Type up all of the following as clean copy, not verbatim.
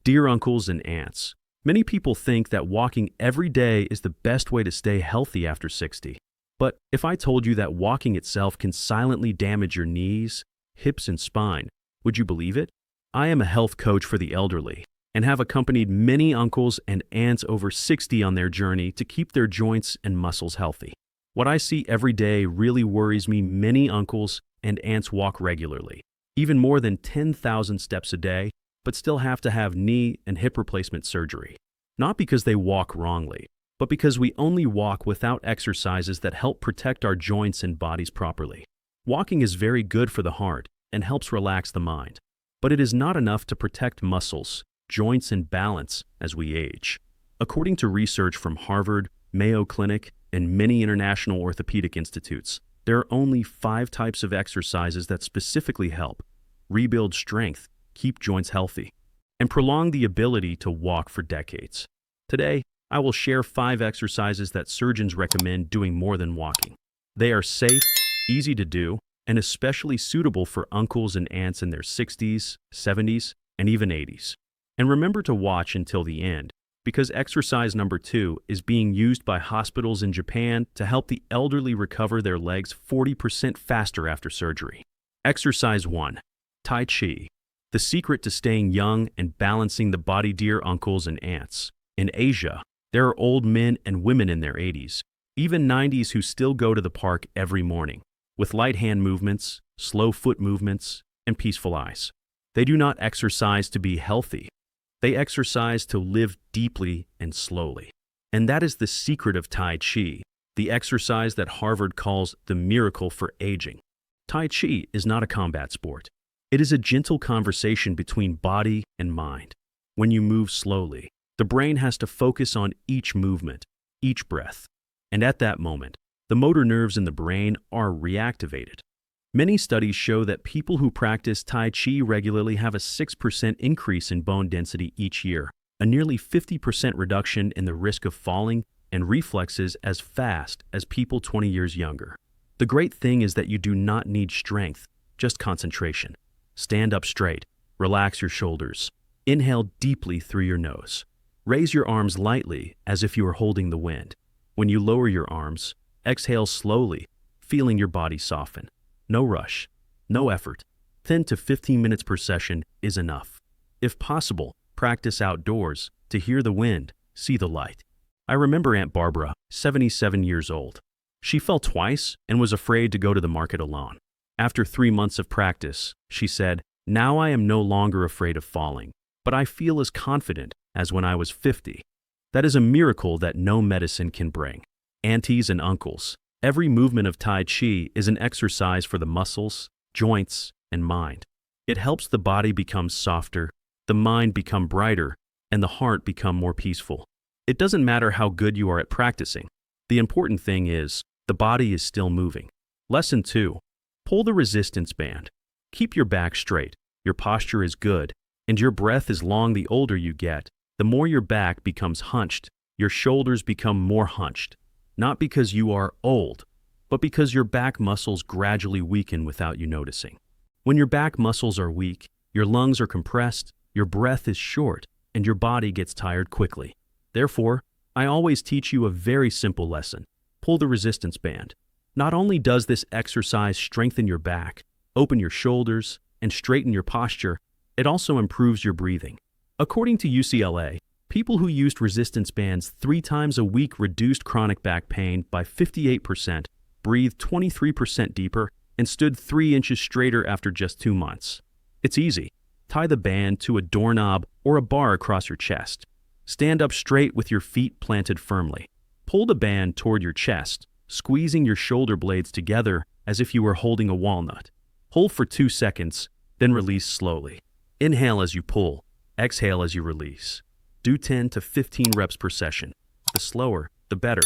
Dear uncles and aunts, many people think that walking every day is the best way to stay healthy after 60. But if I told you that walking itself can silently damage your knees, hips, and spine, would you believe it? I am a health coach for the elderly and have accompanied many uncles and aunts over 60 on their journey to keep their joints and muscles healthy. What I see every day really worries me. Many uncles and aunts walk regularly, even more than 10,000 steps a day, but still have to have knee and hip replacement surgery. Not because they walk wrongly, but because we only walk without exercises that help protect our joints and bodies properly. Walking is very good for the heart and helps relax the mind, but it is not enough to protect muscles, joints, and balance as we age. According to research from Harvard, Mayo Clinic, and many international orthopedic institutes, there are only 5 types of exercises that specifically help rebuild strength, keep joints healthy, and prolong the ability to walk for decades. Today, I will share 5 exercises that surgeons recommend doing more than walking. They are safe, easy to do, and especially suitable for uncles and aunts in their 60s, 70s, and even 80s. And remember to watch until the end, because exercise number 2 is being used by hospitals in Japan to help the elderly recover their legs 40% faster after surgery. Exercise 1. Tai Chi. The secret to staying young and balancing the body. Dear uncles and aunts, in Asia, there are old men and women in their 80s, even 90s, who still go to the park every morning, with light hand movements, slow foot movements, and peaceful eyes. They do not exercise to be healthy. They exercise to live deeply and slowly. And that is the secret of Tai Chi, the exercise that Harvard calls the miracle for aging. Tai Chi is not a combat sport. It is a gentle conversation between body and mind. When you move slowly, the brain has to focus on each movement, each breath. And at that moment, the motor nerves in the brain are reactivated. Many studies show that people who practice Tai Chi regularly have a 6% increase in bone density each year, a nearly 50% reduction in the risk of falling and reflexes as fast as people 20 years younger. The great thing is that you do not need strength, just concentration. Stand up straight, relax your shoulders, inhale deeply through your nose. Raise your arms lightly as if you are holding the wind. When you lower your arms, exhale slowly, feeling your body soften. No rush, no effort. 10 to 15 minutes per session is enough. If possible, practice outdoors to hear the wind, see the light. I remember Aunt Barbara, 77 years old. She fell twice and was afraid to go to the market alone. After 3 months of practice, she said, "Now I am no longer afraid of falling, but I feel as confident as when I was 50. That is a miracle that no medicine can bring. Aunties and uncles, every movement of Tai Chi is an exercise for the muscles, joints, and mind. It helps the body become softer, the mind become brighter, and the heart become more peaceful. It doesn't matter how good you are at practicing. The important thing is, the body is still moving. Lesson 2. Pull the resistance band. Keep your back straight, your posture is good, and your breath is long. The older you get, the more your back becomes hunched, your shoulders become more hunched. Not because you are old, but because your back muscles gradually weaken without you noticing. When your back muscles are weak, your lungs are compressed, your breath is short, and your body gets tired quickly. Therefore, I always teach you a very simple lesson. Pull the resistance band. Not only does this exercise strengthen your back, open your shoulders, and straighten your posture, it also improves your breathing. According to UCLA, people who used resistance bands 3 times a week reduced chronic back pain by 58%, breathed 23% deeper, and stood 3 inches straighter after just 2 months. It's easy. Tie the band to a doorknob or a bar across your chest. Stand up straight with your feet planted firmly. Pull the band toward your chest, squeezing your shoulder blades together as if you were holding a walnut. Hold for 2 seconds, then release slowly. Inhale as you pull, exhale as you release. Do 10 to 15 reps per session. The slower, the better.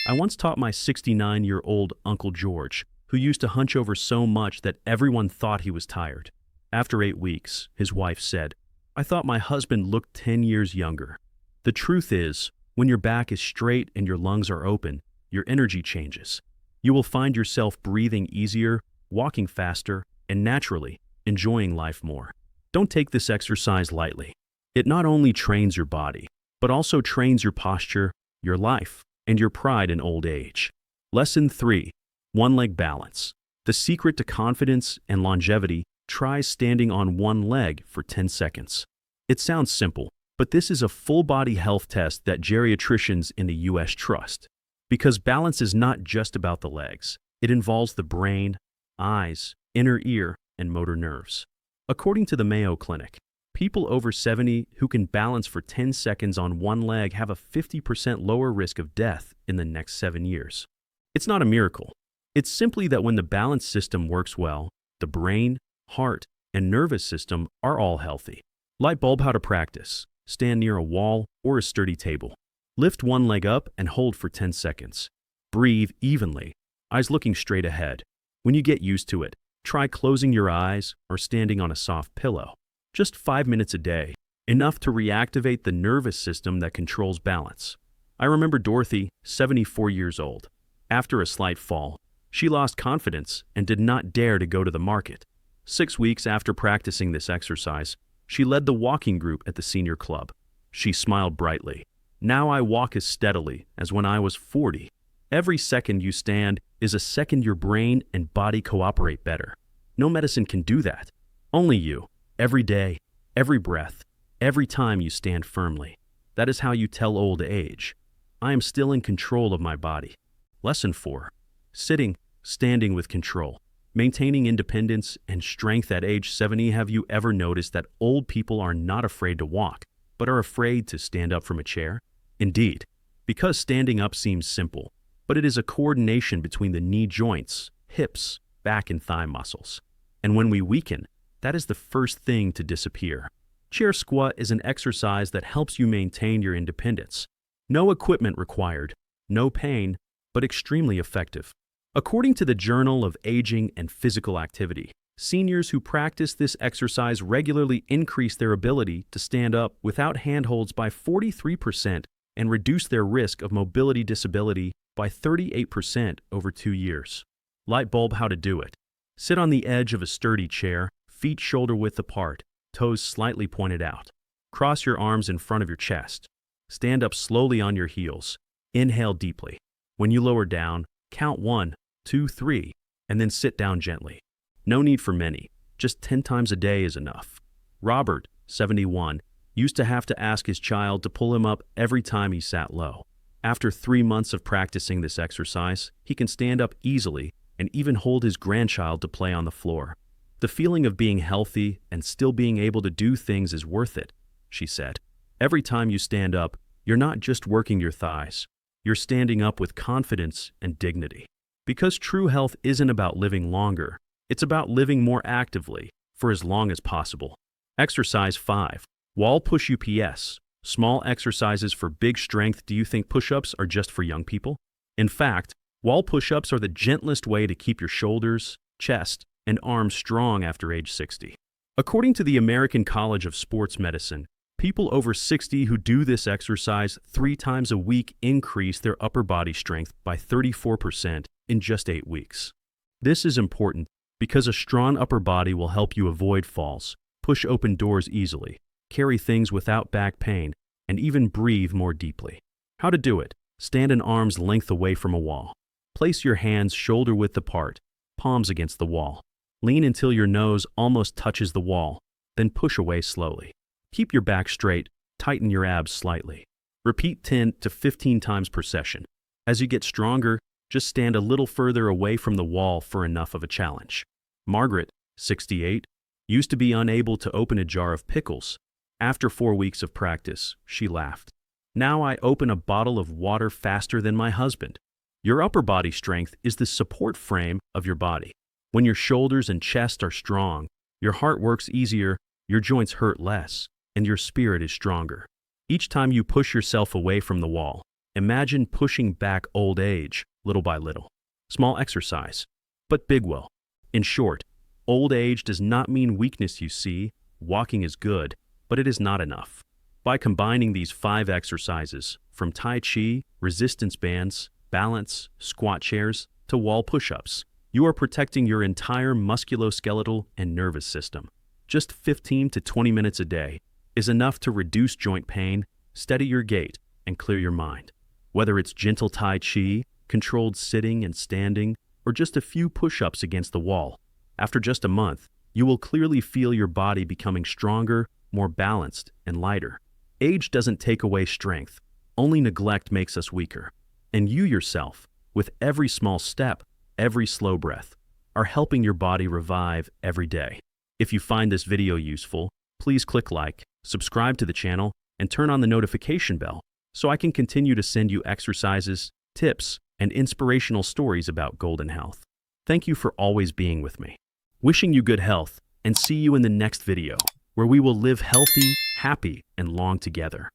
I once taught my 69-year-old Uncle George, who used to hunch over so much that everyone thought he was tired. After 8 weeks, his wife said, "I thought my husband looked 10 years younger." The truth is, when your back is straight and your lungs are open, your energy changes. You will find yourself breathing easier, walking faster, and naturally enjoying life more. Don't take this exercise lightly. It not only trains your body, but also trains your posture, your life, and your pride in old age. Lesson 3. One-leg balance. The secret to confidence and longevity: try standing on one leg for 10 seconds. It sounds simple, but this is a full-body health test that geriatricians in the US trust. Because balance is not just about the legs. It involves the brain, eyes, inner ear, and motor nerves. According to the Mayo Clinic, people over 70 who can balance for 10 seconds on one leg have a 50% lower risk of death in the next 7 years. It's not a miracle. It's simply that when the balance system works well, the brain, heart, and nervous system are all healthy. Light bulb how to practice. Stand near a wall or a sturdy table. Lift one leg up and hold for 10 seconds. Breathe evenly, eyes looking straight ahead. When you get used to it, try closing your eyes or standing on a soft pillow. Just 5 minutes a day, enough to reactivate the nervous system that controls balance. I remember Dorothy, 74 years old. After a slight fall, she lost confidence and did not dare to go to the market. 6 weeks after practicing this exercise, she led the walking group at the senior club. She smiled brightly. Now I walk as steadily as when I was 40. Every second you stand is a second your brain and body cooperate better. No medicine can do that. Only you. Every day, every breath, every time you stand firmly. That is how you tell old age. I am still in control of my body. Lesson 4. Sitting, standing with control. Maintaining independence and strength at age 70. Have you ever noticed that old people are not afraid to walk, but are afraid to stand up from a chair? Indeed, because standing up seems simple, but it is a coordination between the knee joints, hips, back, and thigh muscles. And when we weaken, that is the first thing to disappear. Chair squat is an exercise that helps you maintain your independence. No equipment required, no pain, but extremely effective. According to the Journal of Aging and Physical Activity, seniors who practice this exercise regularly increase their ability to stand up without handholds by 43% and reduce their risk of mobility disability by 38% over 2 years. Light bulb how to do it. Sit on the edge of a sturdy chair, feet shoulder width apart, toes slightly pointed out. Cross your arms in front of your chest. Stand up slowly on your heels. Inhale deeply. When you lower down, count 1, 2, 3, and then sit down gently. No need for many. Just 10 times a day is enough. Robert, 71, used to have to ask his child to pull him up every time he sat low. After 3 months of practicing this exercise, he can stand up easily and even hold his grandchild to play on the floor. The feeling of being healthy and still being able to do things is worth it, she said. Every time you stand up, you're not just working your thighs. You're standing up with confidence and dignity. Because true health isn't about living longer, it's about living more actively for as long as possible. Exercise 5. Wall push UPS. Small exercises for big strength. Do you think push-ups are just for young people? In fact, wall push-ups are the gentlest way to keep your shoulders, chest, and arms strong after age 60. According to the American College of Sports Medicine, people over 60 who do this exercise 3 times a week increase their upper body strength by 34% in just 8 weeks. This is important because a strong upper body will help you avoid falls, push open doors easily, carry things without back pain, and even breathe more deeply. How to do it? Stand an arm's length away from a wall. Place your hands shoulder width apart, palms against the wall. Lean until your nose almost touches the wall, then push away slowly. Keep your back straight, tighten your abs slightly. Repeat 10 to 15 times per session. As you get stronger, just stand a little further away from the wall for enough of a challenge. Margaret, 68, used to be unable to open a jar of pickles. After 4 weeks of practice, she laughed. Now I open a bottle of water faster than my husband. Your upper body strength is the support frame of your body. When your shoulders and chest are strong, your heart works easier, your joints hurt less, and your spirit is stronger. Each time you push yourself away from the wall, imagine pushing back old age, little by little. Small exercise, but big will. In short, old age does not mean weakness. You see, walking is good, but it is not enough. By combining these 5 exercises, from Tai Chi, resistance bands, balance, squat chairs, to wall push-ups, you are protecting your entire musculoskeletal and nervous system. Just 15 to 20 minutes a day. is enough to reduce joint pain, steady your gait, and clear your mind. Whether it's gentle Tai Chi, controlled sitting and standing, or just a few push-ups against the wall, after just a month, you will clearly feel your body becoming stronger, more balanced, and lighter. Age doesn't take away strength. Only neglect makes us weaker. And you yourself, with every small step, every slow breath, are helping your body revive every day. If you find this video useful, please click like, subscribe to the channel, and turn on the notification bell so I can continue to send you exercises, tips, and inspirational stories about golden health. Thank you for always being with me. Wishing you good health, and see you in the next video, where we will live healthy, happy, and long together.